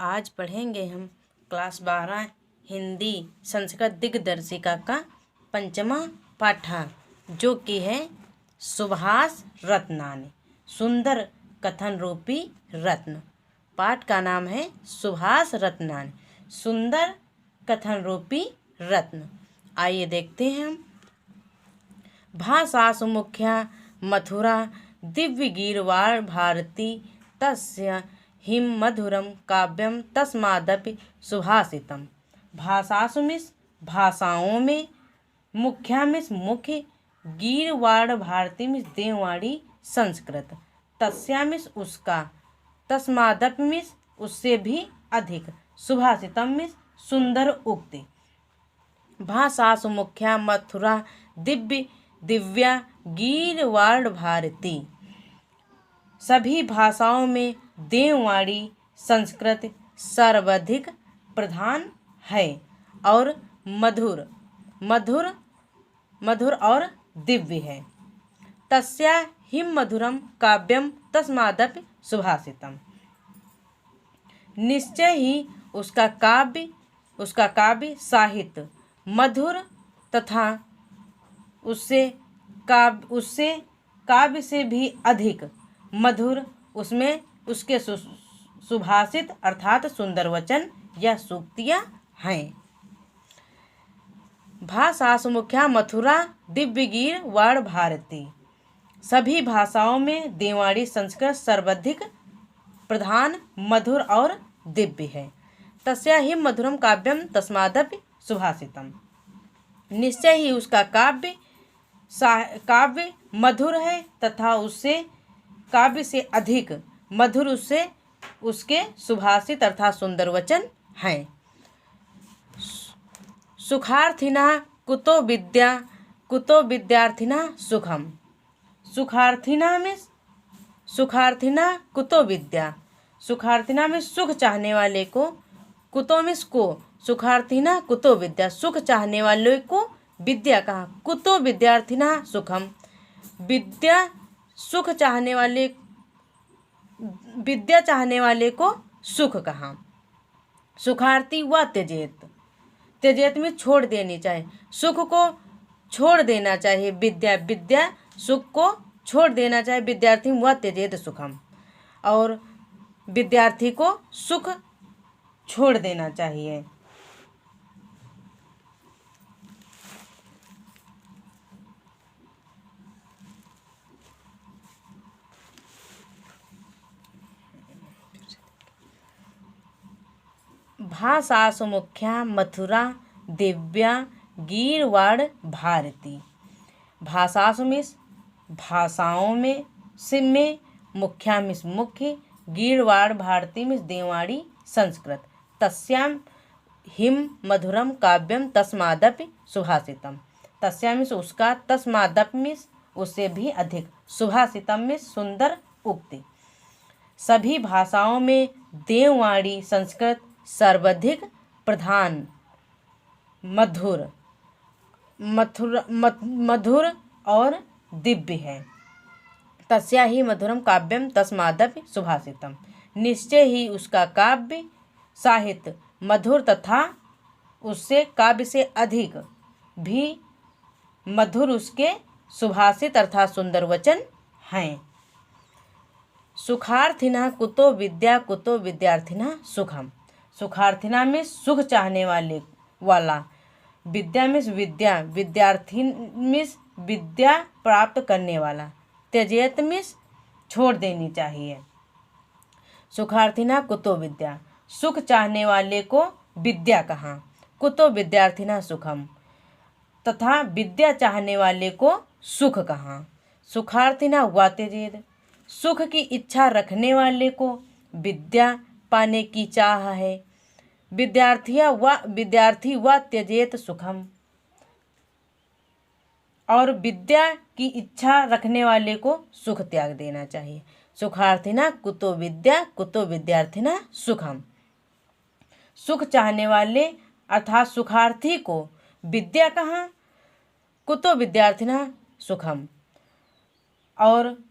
आज पढ़ेंगे हम क्लास 12 हिंदी संस्कृत दिग्दर्शिका का पंचमा पाठा, जो कि है सुभाष रत्नानि सुंदर कथन रूपी रत्न। पाठ का नाम है सुभाष रत्नानि सुंदर कथन रूपी रत्न। आइए देखते हैं हम। भाषासु मुख्या मथुरा दिव्य गीर्वाण भारती तस्य हिम मधुरम काव्यम तस्मादपि सुभाषितम। भाषासु मिस भाषाओं में, मुख्या मिस मुख्य, गीर्वाण भारती मिस देववाणी संस्कृत, तस्या मिस उसका, तस्मादपि मिस उससे भी अधिक, सुभाषितम मिस सुंदर उक्ति। भाषासु मुख्या मथुरा दिव्या गीर्वाण भारती। सभी भाषाओं में देववाणी संस्कृत सर्वाधिक प्रधान है और मधुर और दिव्य है। तस्या हिम मधुरम काव्यम तस्मादपि सुभाषितम। निश्चय ही उसका काव्य साहित्य मधुर तथा उससे काव्य से भी अधिक मधुर, उसमें उसके सुभाषित अर्थात सुंदर वचन या सूक्तियाँ हैं। भाषासु मुख्या मथुरा दिव्यगीर्वाण भारती। सभी भाषाओं में देववाणी संस्कृत सर्वाधिक प्रधान, मधुर और दिव्य है। तस्या हिम मधुरम काव्यम तस्मादपि सुभाषितम। निश्चय ही उसका काव्य मधुर है तथा उससे काव्य से अधिक मधुर उसके सुभाषित अर्थात सुंदर वचन हैं। सुखार्थिना कुतो विद्यार्थिना सुखम। सुखार्थिना कुतो विद्या। सुखार्थिना में सुख चाहने वाले को, कुतो मिस को, सुखार्थिना कुतो विद्या, सुख चाहने वाले को विद्या कहा। कुतो विद्यार्थिना सुखम, विद्या चाहने वाले को सुख कहा। सुखार्थी व त्यजेत में छोड़ देनी चाहिए, सुख को छोड़ देना चाहिए। विद्या सुख को छोड़ देना चाहिए। विद्यार्थी व त्यजेत सुखम, और विद्यार्थी को सुख छोड़ देना चाहिए। भाषासु मुख्या मथुरा दिव्या गीर्वाण भारती। भाषासु मिस भाषाओं में, सिम में, मुख्या मिस मुख्य, गीर्वाण भारती मिस देववाणी संस्कृत, तस्याम हिम मधुरम काव्यम तस्मादपि सुभाषितम। तस्या मिस उसका, तस्मादपि मिस उससे भी अधिक, सुभाषितम मिस सुंदर उक्ति। सभी भाषाओं में देववाणी संस्कृत सर्वाधिक प्रधान, मधुर और दिव्य है। तस्या ही मधुरम काव्यम तस्मादपि सुभाषितम। निश्चय ही उसका काव्य साहित्य मधुर तथा उससे काव्य से अधिक भी मधुर उसके सुभाषित अर्थात सुंदर वचन हैं। सुखार्थिना कुतो विद्या कुतो विद्यार्थिना सुखम। सुखार्थिना में सुख चाहने वाला, विद्या में विद्या, विद्यार्थी में विद्या प्राप्त करने वाला, त्यजेत में छोड़ देनी चाहिए। सुखार्थिना कुतो विद्या, सुख चाहने वाले को विद्या कहा। कुतो विद्यार्थिना सुखम, तथा विद्या चाहने वाले को सुख कहा। सुखार्थिना व त्यजेत, सुख की इच्छा रखने वाले को विद्या पाने की चाह है। विद्यार्थी व त्यजेत सुखम, और विद्या की इच्छा रखने वाले को सुख त्याग देना चाहिए। सुखार्थिना कुतो विद्या कुतो विद्यार्थिना सुखम। सुख चाहने वाले अर्थात सुखार्थी को विद्या कहा, कुतो विद्यार्थिना सुखम, और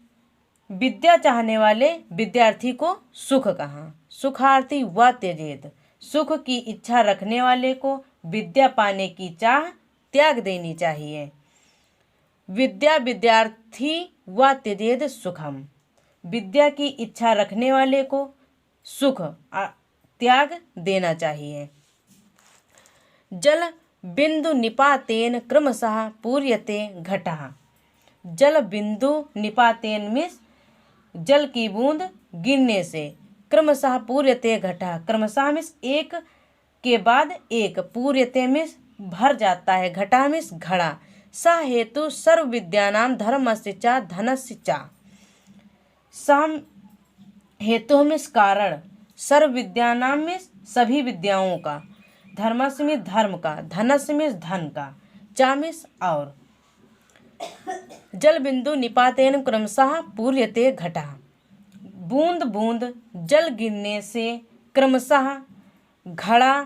विद्या चाहने वाले विद्यार्थी को सुख कहा। सुखार्थी व त्यजेत। सुख की इच्छा रखने वाले को विद्या पाने की चाह त्याग देनी चाहिए। विद्या विद्यार्थी व त्यजेत सुखम। विद्या की इच्छा रखने वाले को सुख त्याग देना चाहिए। जल बिंदु निपातेन क्रमशः पूर्यते घटः। जल बिंदु निपातेन मीन्स जल की बूंद गिरने से, क्रमशः पूर्यते घटः क्रमशः मीन्स एक के बाद एक, पूर्यते मीन्स भर जाता है, घटा मीन्स घड़ा। स हेतु सर्व विद्यानां धर्मस्य च धनस्य च। सम हेतु मीन्स कारण, सर्व विद्यानां मीन्स सभी विद्याओं का, धर्मस्य मीन्स धर्म का, धनस्य मीन्स धन का, च मीन्स और। जल बिंदु निपातेन क्रमशः पूर्यते घटः। बूंद बूंद जल गिरने से क्रमशः घड़ा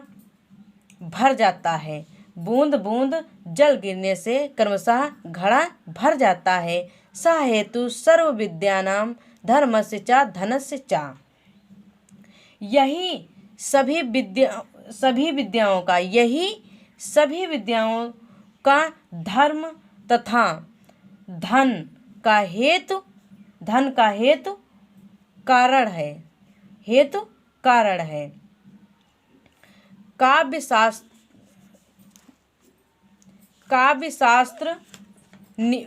भर जाता है। बूंद बूंद जल गिरने से क्रमशः घड़ा भर जाता है। स हेतु सर्व विद्यानां धर्मस्य च धनस्य च। यही सभी विद्याओं का, यही सभी विद्याओं का धर्म तथा धन का हेतु कारण है, हेतु कारण है। काव्य शास्त्र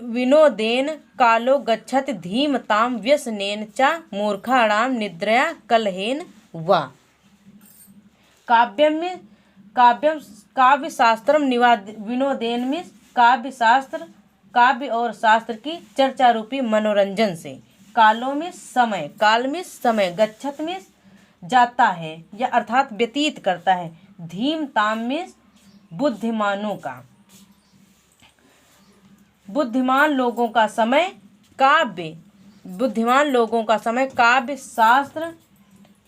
विनोदेन कालो गच्छति धीमतां व्यसनेन च मूर्खाणां निद्रया कलहेन वा। काव्य शास्त्रम विनोदेन मीन्स काव्य शास्त्र, काव्य और शास्त्र की चर्चा रूपी मनोरंजन से, कालो में समय, काल में समय, गच्छत में जाता है या अर्थात व्यतीत करता है, धीम ताम में बुद्धिमानों का, बुद्धिमान लोगों का समय काव्य, बुद्धिमान लोगों का समय काव्य शास्त्र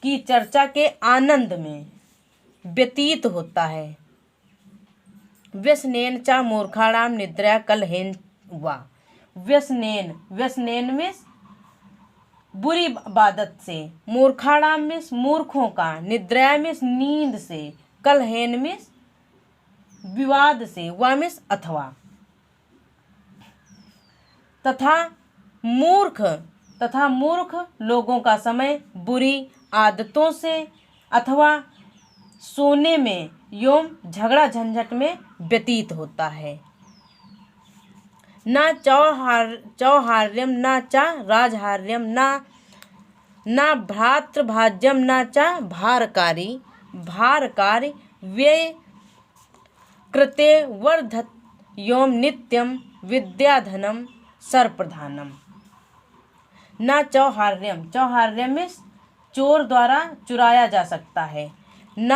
की चर्चा के आनंद में व्यतीत होता है। व्यसनेन च मूर्खाणां निद्रा कलहेन वा। व्यसनेन में बुरी आदत से, मूर्खाणां में मूर्खों का, निद्रा में नींद से, कलहेन में विवाद से, वा में अथवा, तथा मूर्ख लोगों का समय बुरी आदतों से अथवा सोने में एवं झगड़ा झंझट में व्यतीत होता है। न चौहार्यम न च राजहार्यम न भ्रातृभाज्यम न च भारकारी व्यय कृते वर्धत एवं नित्यम विद्याधनम सर्वप्रधानम। न चौहार्यम में चोर द्वारा चुराया जा सकता है, न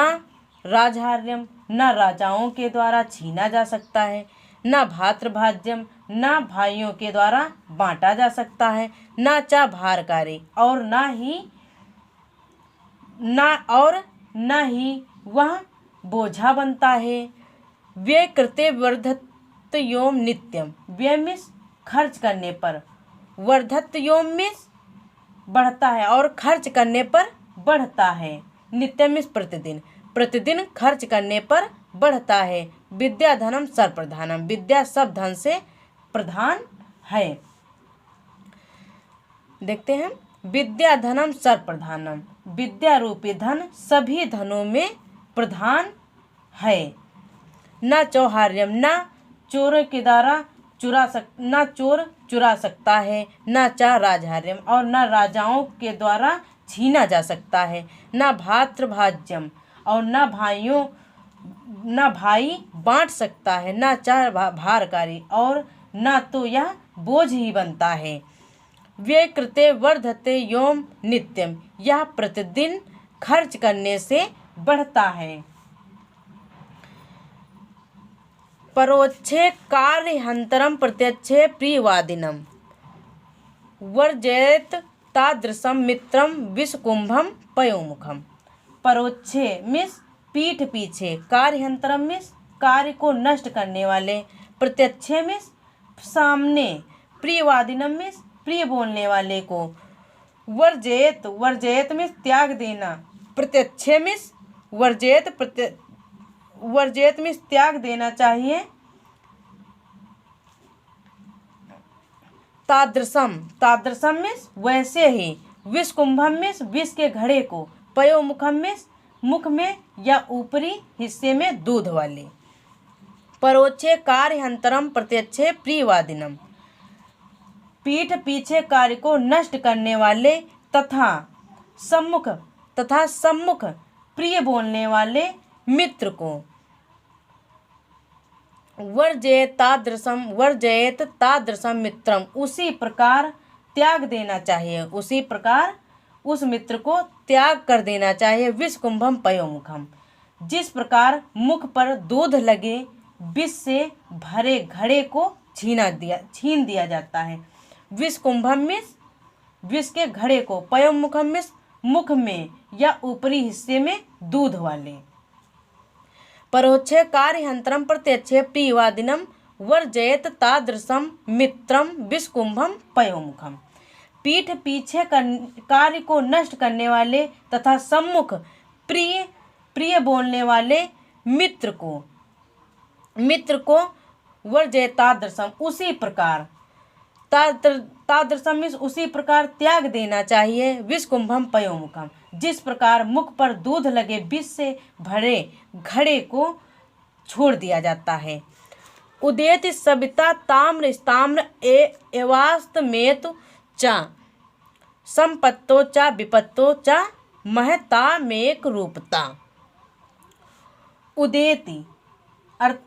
राजहार्यम न राजाओं के द्वारा छीना जा सकता है, न भ्रातृभाज्यम न भाइयों के द्वारा बांटा जा सकता है, न च भारकारी और न ही वह बोझा बनता है। व्यय कृते वर्धत योम नित्यम, व्यय में खर्च करने पर, वर्धत योम में बढ़ता है और खर्च करने पर बढ़ता है, नित्यम में प्रतिदिन खर्च करने पर बढ़ता है। विद्या धनम सर्वप्रधानम, विद्या सब धन से प्रधान है। देखते हैं, विद्या धनम सर्वप्रधानम, विद्या रूपी धन सभी धनों में प्रधान है। न चौहार्यम, न चोरों के द्वारा न चोर चुरा सकता है, न च राजहार्यम और न राजाओं के द्वारा छीना जा सकता है, न भ्रातृभाज्यम और न भाई बांट सकता है, न च भारकारी और न तो यह बोझ ही बनता है। व्यय कृते वर्धते योम नित्यम, यह प्रतिदिन खर्च करने से बढ़ता है। परोक्षे कार्यहंतरम प्रत्यक्षे प्रियवादिनम वर्जयेत तादृशम मित्रम विषकुंभम पयोमुखम। परोक्षे मिस पीठ पीछे, कार्यहंतरम मिस कार्य को नष्ट करने वाले, प्रत्यक्षे मिस सामने, प्रियवादिनम मिस प्रिय बोलने वाले को, वर्जयेत मिस त्याग देना, प्रत्यक्षे मिस वर्जेत मिस त्याग देना चाहिए। तादृशम मिस वैसे ही। विषकुंभम मिस विष के घड़े को। पयोमुखम मिस मुख में या ऊपरी हिस्से में दूध वाले। परोक्षे कार्यहंतरम प्रत्यक्षे प्रियवादिनम, पीठ पीछे कार्य को नष्ट करने वाले तथा सम्मुख प्रिय बोलने वाले मित्र को। वर्जेत तादृशम मित्रम, उसी प्रकार त्याग देना चाहिए, उसी प्रकार उस मित्र को त्याग कर देना चाहिए। विषकुंभम पयोमुखम, जिस प्रकार मुख पर दूध लगे विष से भरे घड़े को छीन दिया जाता है। विषकुंभम मिस विष के घड़े को। पयोमुखम मिस मुख में या ऊपरी हिस्से में दूध वाले। परोक्षे कार्यहंतरम प्रत्यक्षे प्रियवादिनम वर्जयत तादृशम मित्रम विषकुंभम पयोमुखम, पीठ पीछे कार्य को नष्ट करने वाले तथा सम्मुख प्रिय बोलने वाले मित्र को वर्जय तादृशम, उसी प्रकार तादृशम उसी प्रकार त्याग देना चाहिए। विषकुंभम पयोमुखम, जिस प्रकार मुख पर दूध लगे विष से भरे घड़े को छोड़ दिया जाता है। उदेति सविता ताम्र स्ताम्र एवास्तमेतु च संपत्तो च विपत्तो च महतामेक रूपता। उदेति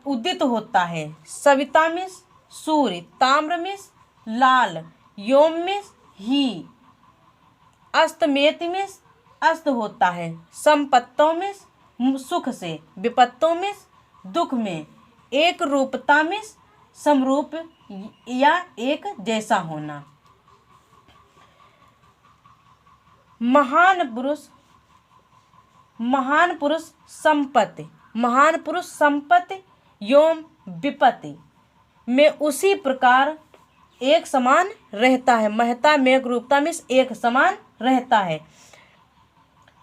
उदित होता है। सविता मिस सूर्य, ताम्र मिस लाल, योम मिस ही, अस्तमेत मिस अस्त होता है। संपत्तों में सुख से, विपत्तों में दुख में, एक रूपता में समरूप या एक जैसा होना। महान पुरुष संपत्ति योम विपत्ति में उसी प्रकार एक समान रहता है। महता में रूपता में एक समान रहता है।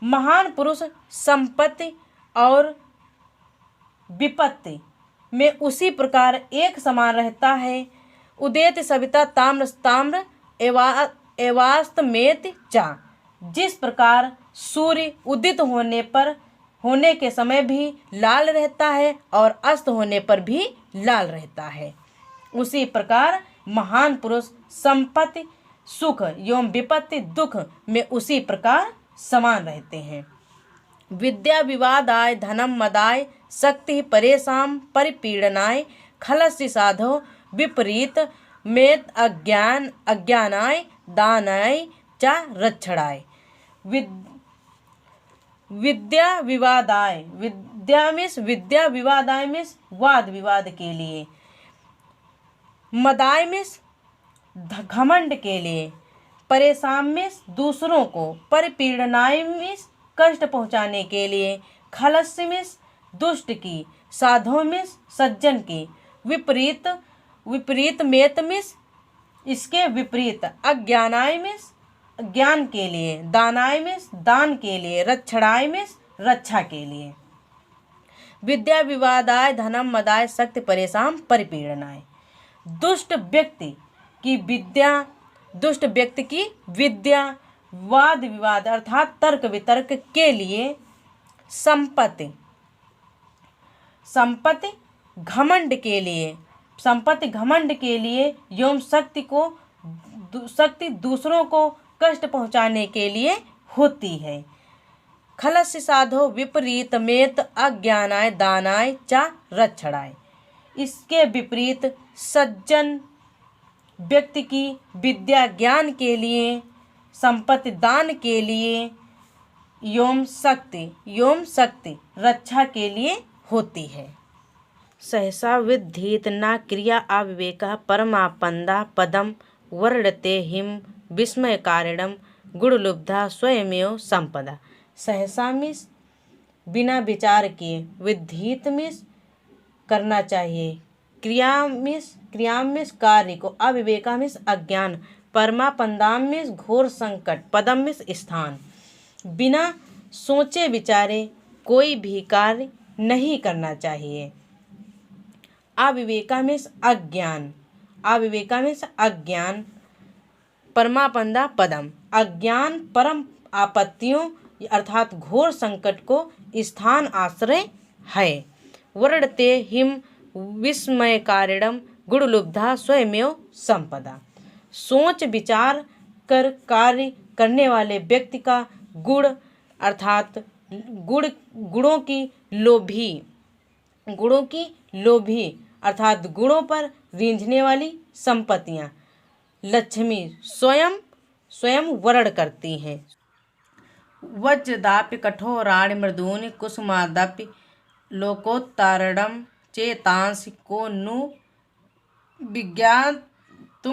महान पुरुष संपत्ति और विपत्ति में उसी प्रकार एक समान रहता है। उदेत सविता ताम्र एवास्तमेत चा, जिस प्रकार सूर्य उदित होने के समय भी लाल रहता है और अस्त होने पर भी लाल रहता है, उसी प्रकार महान पुरुष संपत्ति सुख एवं विपत्ति दुख में उसी प्रकार समान रहते हैं। विद्या विवादाय धनम मदाय शक्ति परेशान परिपीड़नाय खलस्य साधो विपरीत मेत अज्ञानाय दानाय च रक्षणाय। विद्या विवादाय में वाद विवाद के लिए, मदाय में घमंड के लिए, परेशान में दूसरों को, परिपीड़नाय में कष्ट पहुँचाने के लिए, खलस्य में दुष्ट की, साधो में सज्जन की, विपरीत मेत में इसके विपरीत, अज्ञानाय में ज्ञान के लिए, दानाय में दान के लिए, रक्षणाय में रक्षा के लिए। विद्या विवादाय धनम मदाय शक्ति परेशान परिपीड़नाय। दुष्ट व्यक्ति की विद्या वाद विवाद अर्थात तर्क वितर्क के लिए, संपत्ति घमंड के लिए एवं शक्ति दूसरों को कष्ट पहुँचाने के लिए होती है। खलस्य साधो विपरीत मेत अज्ञानाय दानाय च रक्षणाय। इसके विपरीत सज्जन व्यक्ति की विद्या ज्ञान के लिए, संपत्ति दान के लिए, एवं शक्ति रक्षा के लिए होती है। सहसा विद्धीत न क्रिया अविवेकः परमापन्दा पदम वर्णते हिम विस्मय कारणम गुणलुब्धा स्वयमेव संपदा। सहसा मिस बिना विचार किए, विद्धीत मिस करना चाहिए, क्रिया मिस कार्य को, अविवेका मिस अज्ञान, परमापंदाम मिस घोर संकट, पदम मिस स्थान। बिना सोचे विचारे कोई भी कार्य नहीं करना चाहिए। अविवेका में अज्ञान, अविवेका में अज्ञान परमापंदा पदम, अज्ञान परम आपत्तियों अर्थात घोर संकट को स्थान आश्रय है। वर्णते हिम विस्मय कारिणम गुणलुब्धा स्वयमेव संपदा, सोच विचार कर कार्य करने वाले व्यक्ति का गुण अर्थात गुणों की लोभी अर्थात गुणों पर रींझने वाली संपत्तियां लक्ष्मी स्वयं वर्ण करती हैं। वज्रदापि कठोराणि मृदूनि कुसुमादापि लोकोत्तारणं चेतांसि को नु विज्ञातु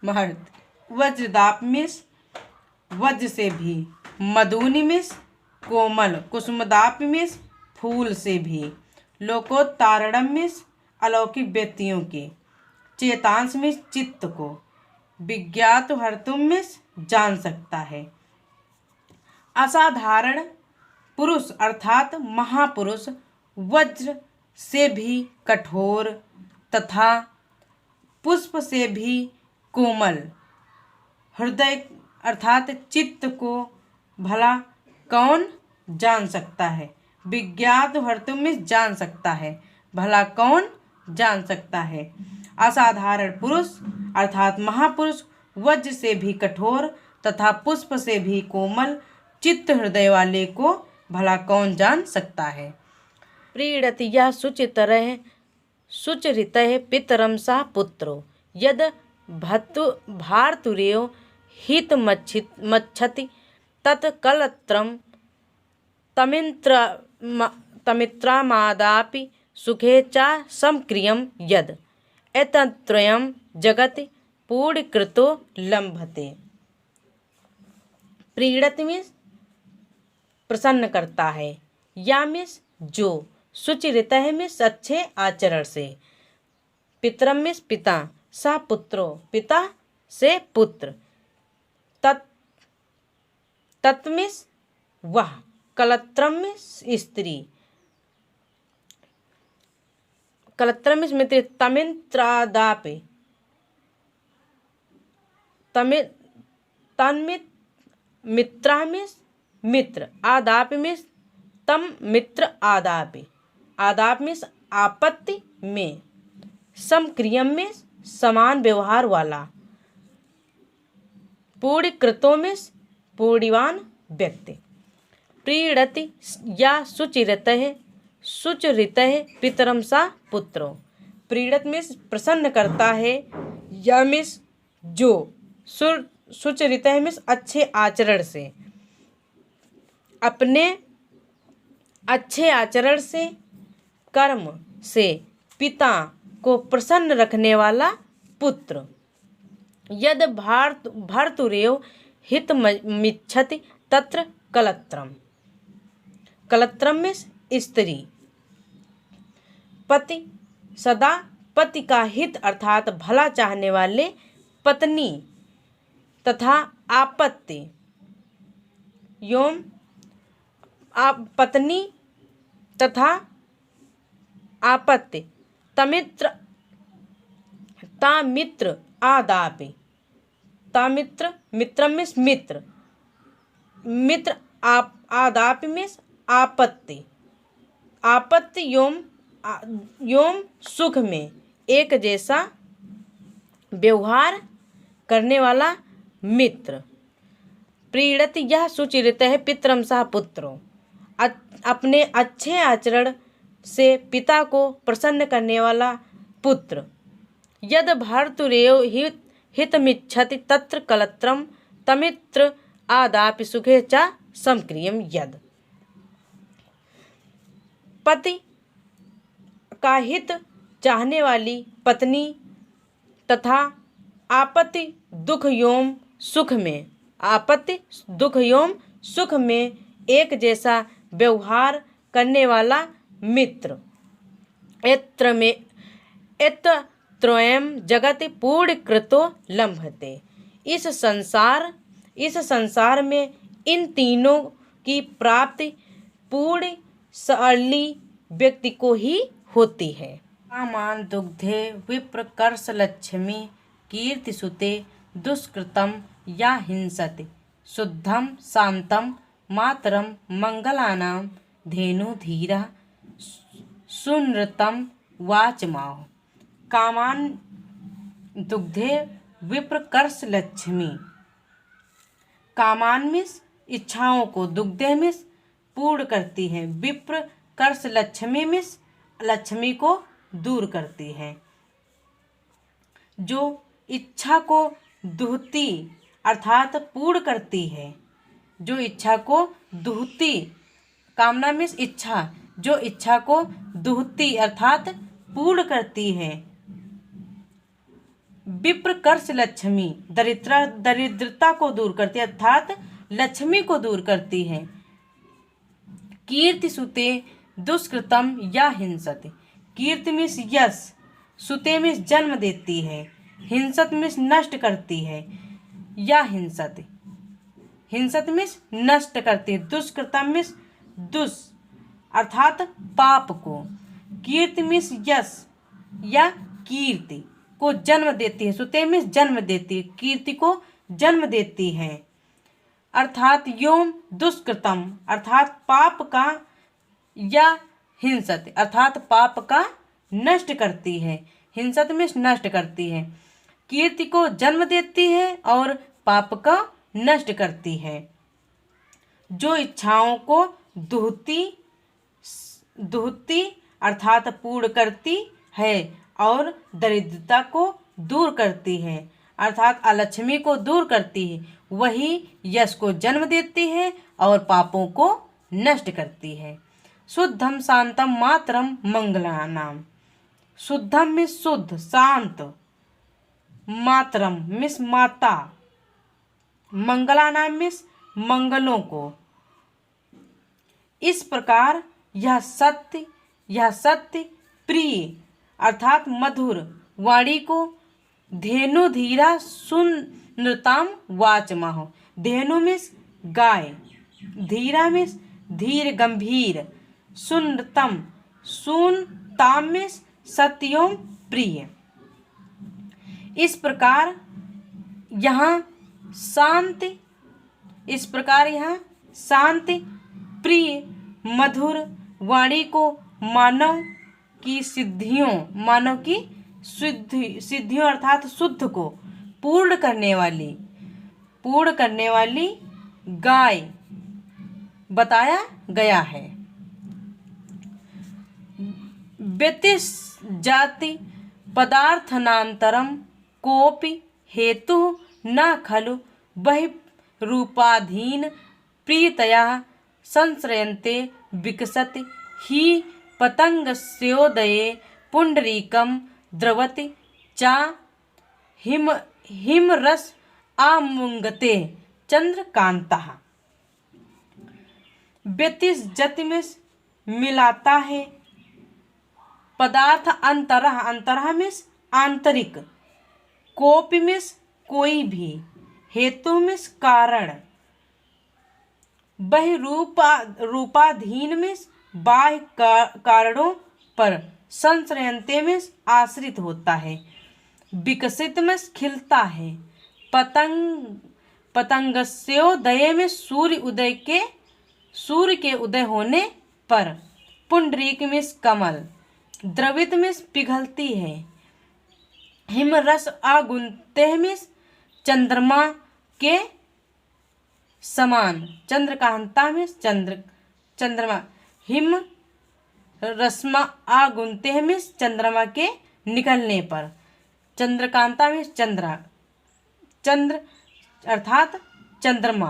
महर्ति। वज्रदाप मिस वज्र से भी, मधुनि मिस कोमल, कुसुमदाप मिस फूल से भी, लोकोत्तारणम मिस अलौकिक व्यक्तियों के, चेतांश मिस चित्त को, विज्ञात हर्तुम मिस जान सकता है। असाधारण पुरुष अर्थात महापुरुष वज्र से भी कठोर तथा पुष्प से भी कोमल, हृदय अर्थात चित्त को भला कौन जान सकता है। विज्ञात हर्तुम में जान सकता है, भला कौन जान सकता है। असाधारण पुरुष अर्थात महापुरुष वज्र से भी कठोर तथा पुष्प से भी कोमल चित्त हृदय वाले को भला कौन जान सकता है। प्रीणति यह सुचरितः पितरम सा पुत्रो यद भारतुरेव हित मच्छति तत्कलत्रम तमित्रामादापि सुखे च समक्रियम यद एतत्रयं जगति पूर्णकृतो लम्भते। प्रीणति में प्रसन्न करता है, या में जो सुचिरित है में अच्छे आचरण से, पितरम में पिता, सा पुत्रो पिता से पुत्र, तत्मिस वह, कलत्रम में स्त्री, कलत्रम में मित्र, तमित्रादापि तन्मित मित्रा में मित्र, आदापि में तम मित्र आदापि, आदाप में आपत्ति में, समक्रियम में समान व्यवहार वाला, पूर्णकृतों में पूर्णवान व्यक्ति। प्रीणति या सुचरितः पितरम सा पुत्रो, प्रीणत में प्रसन्न करता है, या में जो सुचरितः में अच्छे आचरण से, अपने अच्छे आचरण से कर्म से पिता को प्रसन्न रखने वाला पुत्र। यद भर्तुरेव हितमिच्छति तत्र कलत्रम, कलत्रम में स्त्री, पति सदा पति का हित अर्थात भला चाहने वाले पत्नी तथा आपत्ति योम पत्नी तथा आपत्ति तामित्र आदापि, तामित्र मित्रम में मित्र, मित्र आदापि में आपत्ति, आपत्ति योम सुख में एक जैसा व्यवहार करने वाला मित्र। प्रीणति यह सुचिरित है पितरम सा पुत्रो, अपने अच्छे आचरण से पिता को प्रसन्न करने वाला पुत्र। यद भर्तुरेव हितमिच्छति तत्र कलत्रम तमित्र आदापि सुखे च समक्रियम यद, पति का हित चाहने वाली पत्नी तथा आपत्ति दुख एवं सुख में, आपत्ति दुख एवं सुख में एक जैसा व्यवहार करने वाला मित्र। एत्रयं जगति पूर्णकृतो लम्भते, इस संसार में इन तीनों की प्राप्ति पूर्ण शरीरी व्यक्ति को ही होती है। कामान दुग्धे विप्रकर्ष लक्ष्मी कीर्ति सुते दुष्कृतम या हिंसते शुद्धम शांतम मातरम मंगलानां धेनु धीरा सुनृतम वाचमाओ। कामान दुग्धे विप्रकर्ष लक्ष्मी। कामान में इच्छाओं को, दुग्धे में पूर्ण करती है, विप्रकर्ष लक्ष्मी में लक्ष्मी को दूर करती है। जो इच्छा को दुहती अर्थात पूर्ण करती है, जो इच्छा को दुहती, कामना में इच्छा, जो इच्छा को दुहती अर्थात पूर्ण करती है। विप्रकर्ष लक्ष्मी दरिद्रता को दूर करती है अर्थात लक्ष्मी को दूर करती है। कीर्ति सुते दुष्कृतम या हिंसते। कीर्ति में यश, सुते में जन्म देती है, हिंसत में नष्ट करती है। या हिंसते, हिंसत में नष्ट करती है। दुष्कृतम में दुष अर्थात पाप को। कीर्ति में यश या कीर्ति को जन्म देती है, सुते में जन्म देती है, कीर्ति को जन्म देती है। अर्थात योम दुष्कृतम अर्थात पाप का, या हिंसत अर्थात पाप का नष्ट करती है, हिंसत में नष्ट करती है। कीर्ति को जन्म देती है और पाप का नष्ट करती है। जो इच्छाओं को दुहती अर्थात पूर्ण करती है और दरिद्रता को दूर करती है अर्थात अलक्ष्मी को दूर करती है, वही यश को जन्म देती है और पापों को नष्ट करती है। शुद्धम शांतम मातरम मंगलानाम। शुद्धम में शुद्ध, शांत, मातरम मिस माता, मंगलानाम मिस मंगलों को। इस प्रकार यह सत्य प्रिय अर्थात मधुर वाणी को धेनु धीरा सुनृताम वाचमाहो। धेनु में गाय, धीरा में धीर गंभीर, सुनृतम सुनताम में सत्यों प्रिय। इस प्रकार यहाँ शांति प्रिय मधुर वाणी को मानव की सिद्धियों अर्थात शुद्ध को पूर्ण करने वाली गाय बताया गया है। व्यतिजाति पदार्थानांतरम कोपि हेतु न खलु बहिरूपाधीन प्रीतया संश्रयन्ते विकसति हि पतंगस्योदये पुंडरीकं द्रवति चा हिमरस आमुंगते चंद्रकांतः। व्यतिजाति में मिलाता है, पदार्थ अंतरः में आंतरिक, कोपि में कोई भी, हेतु में कारण, बहिरूपाधीन में बाह्य कारणों पर, संश्रयन्ते में आश्रित होता है, विकसित में खिलता है, पतंगस्योदय में सूर्य के उदय होने पर, पुंडरीक में कमल, द्रवित में पिघलती है, हिमरस आगुंते में चंद्रमा के समान, चंद्रकांता में चंद्रमा, हिम रश्मा आगुंते में चंद्रमा के निकलने पर, चंद्रकांता में चंद्र अर्थात चंद्रमा।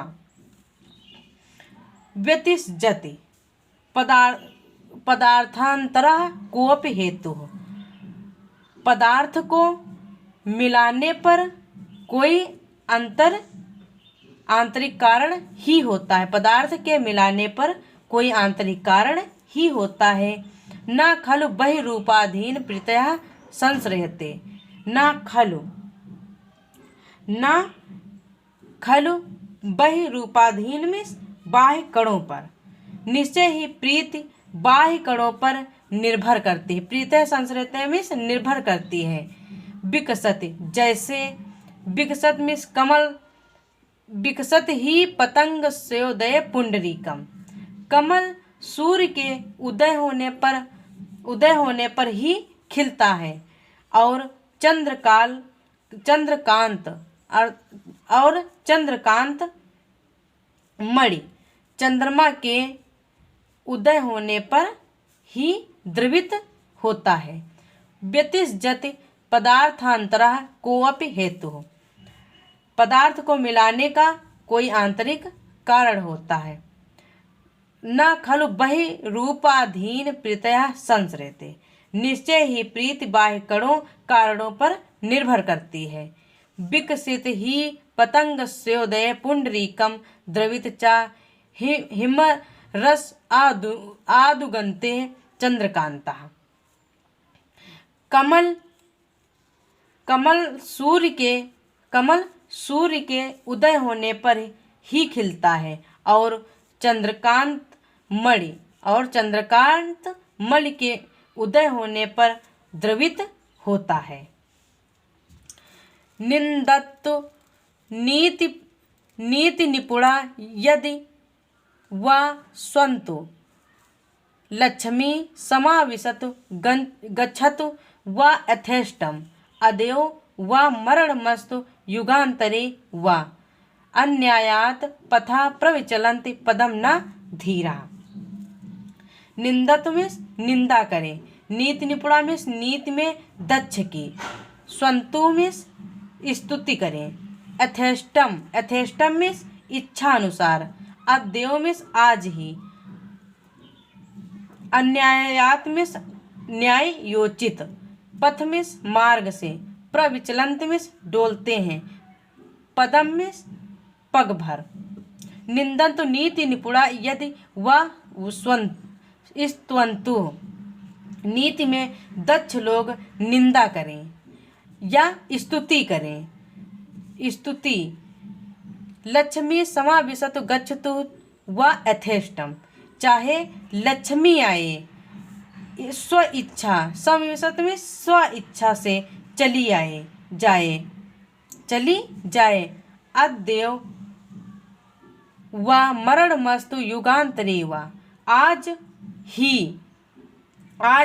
व्यतिजाति पदार्थांतरः कोपि हेतु, पदार्थ को मिलाने पर कोई आंतरिक कारण ही होता है, पदार्थ के मिलाने पर कोई आंतरिक कारण ही होता है। न खलु बहिरूपाधीन प्रीतया संश्रयते, न खलु न खलु बहि रूपाधीन में बाह्य कणों पर। निश्चय ही प्रीति बाह्य कणों पर निर्भर करती है। प्रीतः संसृतः में निर्भर करती है। विकसति जैसे विकसत में कमल, विकसत ही पतंग स्योदय पुंडरीकम। कमल सूर्य के उदय होने पर ही खिलता है और चंद्रकांत मणि चंद्रमा के उदय होने पर ही द्रवित होता है। व्यतिजति पदार्थांतरः कोऽपि हेतु। पदार्थ को मिलाने का कोई आंतरिक कारण होता है। न खलु बहि रूपाधीन प्रीतयः संसृते। निश्चय ही प्रीति बाह्य कारणों पर निर्भर करती है। विकसित ही पतंग स्योदय पुंडरीकम द्रवित चा हिमरस आदुगंते चंद्रकांता। कमल सूर्य के उदय होने पर ही खिलता है और चंद्रकांत मणि के उदय होने पर द्रवित होता है। निंदत्तु नीति निपुणा यदि वा स्वन्तु लक्ष्मी समाविशतु गच्छतु वा यथेष्टम अदेव वा मरणमस्तु युगांतरे वा अन्यायात पथा प्रविचलन्ति पदम न धीरा। निंदत्व में निंदा करें, नीति निपुणा में नीति में दक्ष की, स्वंतु में स्तुति करें, यथेष्टम में इच्छा अनुसार, अद्यव में आज ही, अन्यायात में न्याय योचित, पथ में मार्ग से, प्रविचलंत में डोलते हैं, पदम में पग भर। निंदन तो नीति निपुणा यदि वह स्तवन्तु नीति में दक्ष लोग निंदा करें या स्तुति करें। स्तुति लक्ष्मी समाविशतु गच्छतु व यथेष्टम। चाहे लक्ष्मी आए, स्व इच्छा, समाविशत में स्व इच्छा से चली जाए। अद्यव व मरणमस्तु युगांतरे वा। आज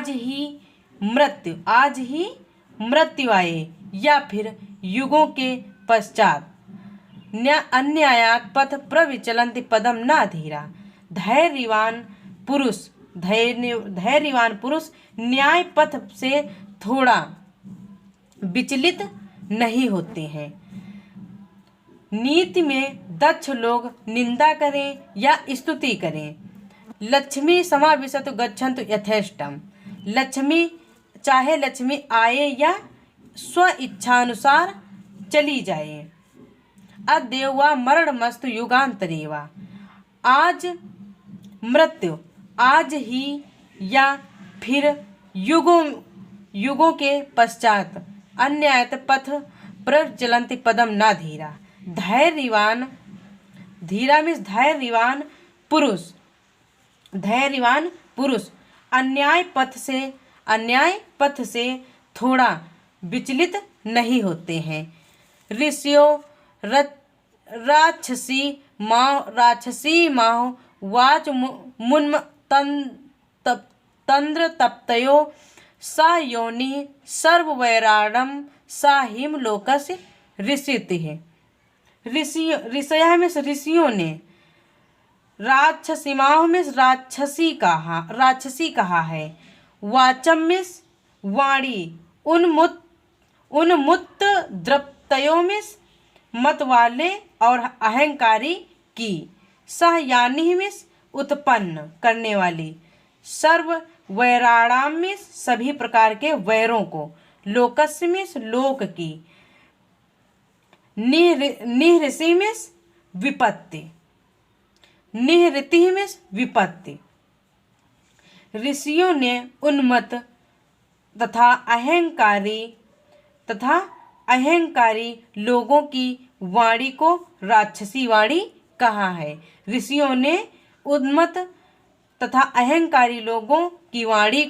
ही मृत्यु आए या फिर युगों के पश्चात। अन्यायात पथ प्रविचलन्ति पदम न धीरा। धैर्यवान पुरुष न्याय पथ से थोड़ा विचलित नहीं होते हैं। नीति में दक्ष लोग निंदा करें या स्तुति करें। लक्ष्मी समाविशतु गच्छन्तु यथेष्टम। चाहे लक्ष्मी आए या स्व इच्छानुसार चली जाए। अद्य वा मरणमस्तु युगांतरे वा। आज मृत्यु आज ही या फिर युगों के पश्चात। अन्यायत पथ प्रचलन्ति पदम न धीरा। धीरा में धैर्यवान पुरुष अन्याय पथ से थोड़ा विचलित नहीं होते हैं। ऋषियों राक्षसी माह वाच मुन्म तंद्र तप्तयो सा योनि सर्ववैराणम सा हिमलोकस्य ऋषिति है। ऋषया में ऋषियों ने, राक्षसीमाओं में राक्षसी कहा है। वाचम में वाणी, उन्मुक्त द्रप्तयों में मत वाले और अहंकारी की। सह यानी में उत्पन्न करने वाली। सर्व वैराणाम में सभी प्रकार के वैरों को। लोकस्य में लोक की। निहृषि में विपत्ति। निहृति में विपत्ति। ऋषियों ने उन्मत्त तथा अहंकारी तथा अहंकारी लोगों की वाणी को राक्षसी वाणी कहा है। ऋषियों ने उन्मत्त तथा अहंकारी लोगों की वाणी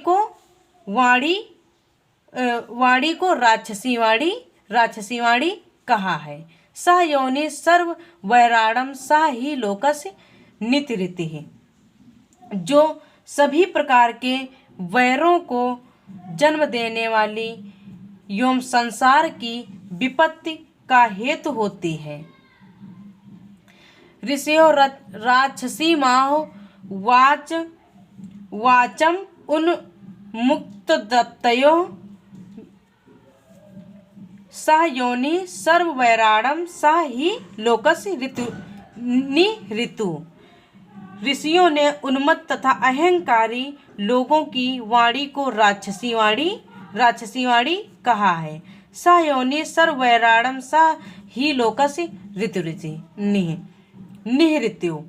को राक्षसी वाणी कहा है। सह योनि सर्व वैराणम सा ही लोकस्य नितिरिति। जो सभी प्रकार के वैरों को जन्म देने वाली एवं संसार की विपत्ति का हेतु होती है। ऋषियों राक्षसी माह वाचम उन्मुक्तदत्तयो सह योनि सर्व वैराणम सा ही लोकस्य ऋतु। ऋषियों ने उन्मत्त तथा अहंकारी लोगों की वाणी को राक्षसी वाणी कहा है। स योनि सर्व वैराणम सा ही लोकस्य ऋतुरिति निहृत्यु।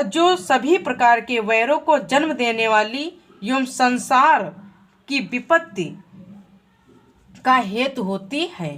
जो सभी प्रकार के वैरों को जन्म देने वाली एवं संसार की विपत्ति का हेतु होती है।